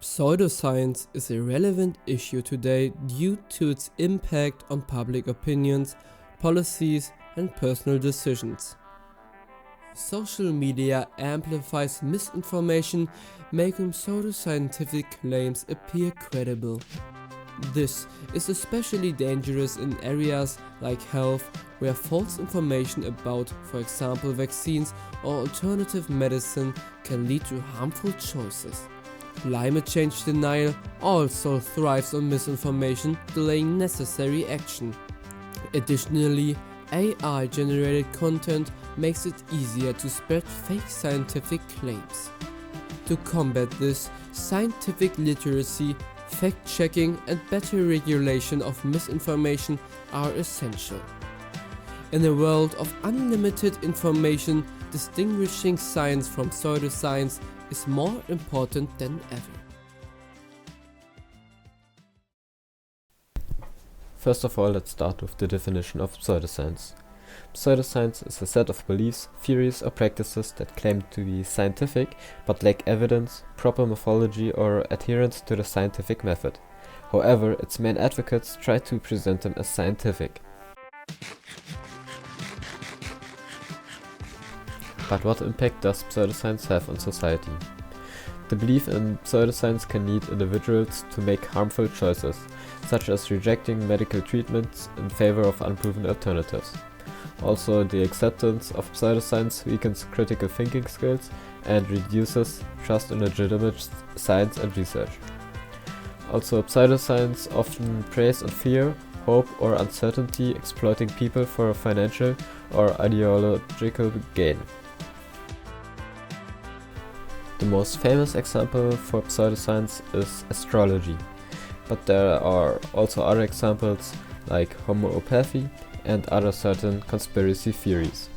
Pseudoscience is a relevant issue today due to its impact on public opinions, policies, and personal decisions. Social media amplifies misinformation, making pseudoscientific claims appear credible. This is especially dangerous in areas like health, where false information about, for example, vaccines or alternative medicine can lead to harmful choices. Climate change denial also thrives on misinformation, delaying necessary action. Additionally, AI-generated content makes it easier to spread fake scientific claims. To combat this, scientific literacy, fact-checking, and better regulation of misinformation are essential. In a world of unlimited information, distinguishing science from pseudoscience is more important than ever. First of all, let's start with the definition of pseudoscience. Pseudoscience is a set of beliefs, theories, or practices that claim to be scientific but lack evidence, proper methodology, or adherence to the scientific method. However, its main advocates try to present them as scientific. But what impact does pseudoscience have on society? The belief in pseudoscience can lead individuals to make harmful choices, such as rejecting medical treatments in favor of unproven alternatives. Also, the acceptance of pseudoscience weakens critical thinking skills and reduces trust in legitimate science and research. Also, pseudoscience often preys on fear, hope, or uncertainty, exploiting people for financial or ideological gain. The most famous example for pseudoscience is astrology, but there are also other examples like homeopathy and other certain conspiracy theories.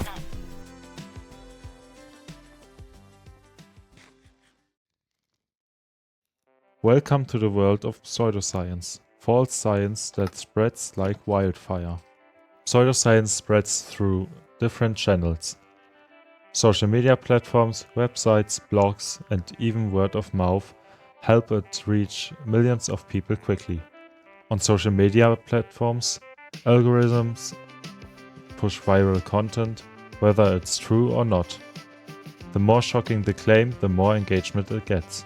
Welcome to the world of pseudoscience, false science that spreads like wildfire. Pseudoscience spreads through different channels. Social media platforms, websites, blogs, and even word of mouth help it reach millions of people quickly. On social media platforms, algorithms push viral content, whether it's true or not. The more shocking the claim, the more engagement it gets.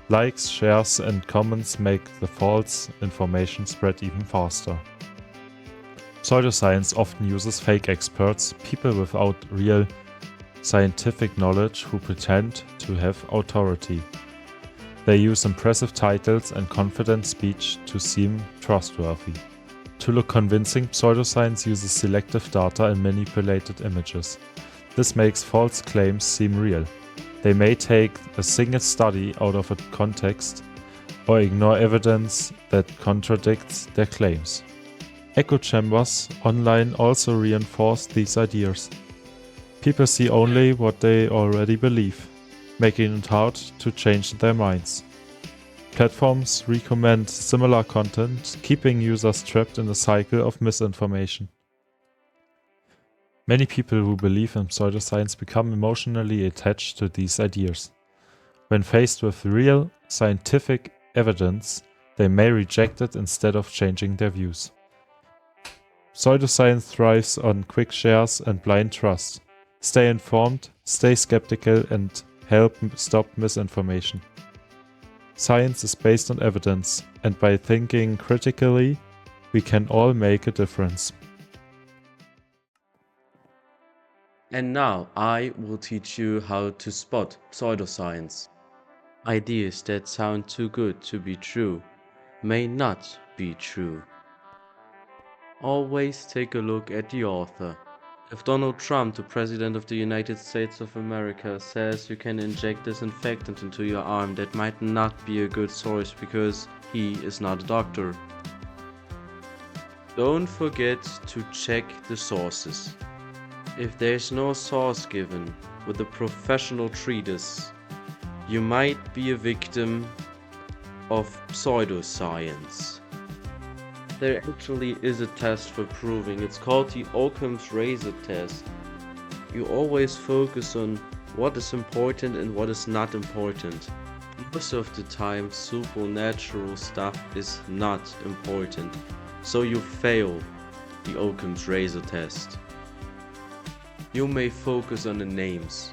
Likes, shares, and comments make the false information spread even faster. Pseudoscience often uses fake experts, people without real scientific knowledge who pretend to have authority. They use impressive titles and confident speech to seem trustworthy. To look convincing, pseudoscience uses selective data and manipulated images. This makes false claims seem real. They may take a single study out of a context or ignore evidence that contradicts their claims. Echo chambers online also reinforce these ideas. People see only what they already believe, making it hard to change their minds. Platforms recommend similar content, keeping users trapped in a cycle of misinformation. Many people who believe in pseudoscience become emotionally attached to these ideas. When faced with real, scientific evidence, they may reject it instead of changing their views. Pseudoscience thrives on quick shares and blind trust. Stay informed, stay skeptical, and help stop misinformation. Science is based on evidence, and by thinking critically, we can all make a difference. And now I will teach you how to spot pseudoscience. Ideas that sound too good to be true may not be true. Always take a look at the author. If Donald Trump, the President of the United States of America, says you can inject disinfectant into your arm, that might not be a good source because he is not a doctor. Don't forget to check the sources. If there's no source given with a professional treatise, you might be a victim of pseudoscience. There actually is a test for proving. It's called the Occam's razor test. You always focus on what is important and what is not important. Most of the time, supernatural stuff is not important, so you fail the Occam's razor test. You may focus on the names.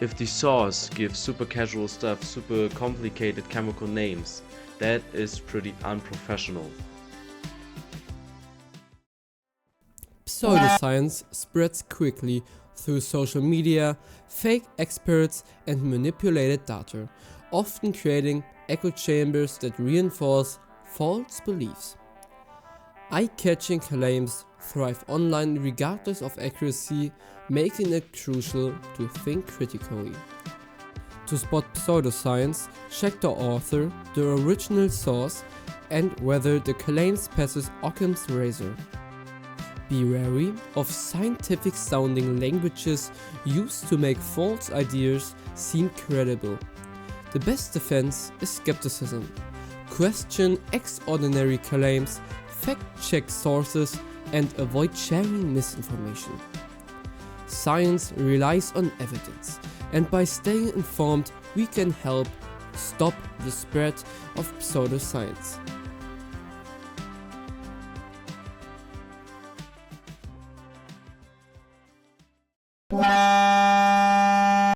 If the source gives super casual stuff, super complicated chemical names, that is pretty unprofessional. Pseudoscience spreads quickly through social media, fake experts, and manipulated data, often creating echo chambers that reinforce false beliefs. Eye-catching claims thrive online regardless of accuracy, making it crucial to think critically. To spot pseudoscience, check the author, the original source, and whether the claims passes Occam's razor. Be wary of scientific-sounding languages used to make false ideas seem credible. The best defense is skepticism. Question extraordinary claims, fact-check sources, and avoid sharing misinformation. Science relies on evidence, and by staying informed, we can help stop the spread of pseudoscience.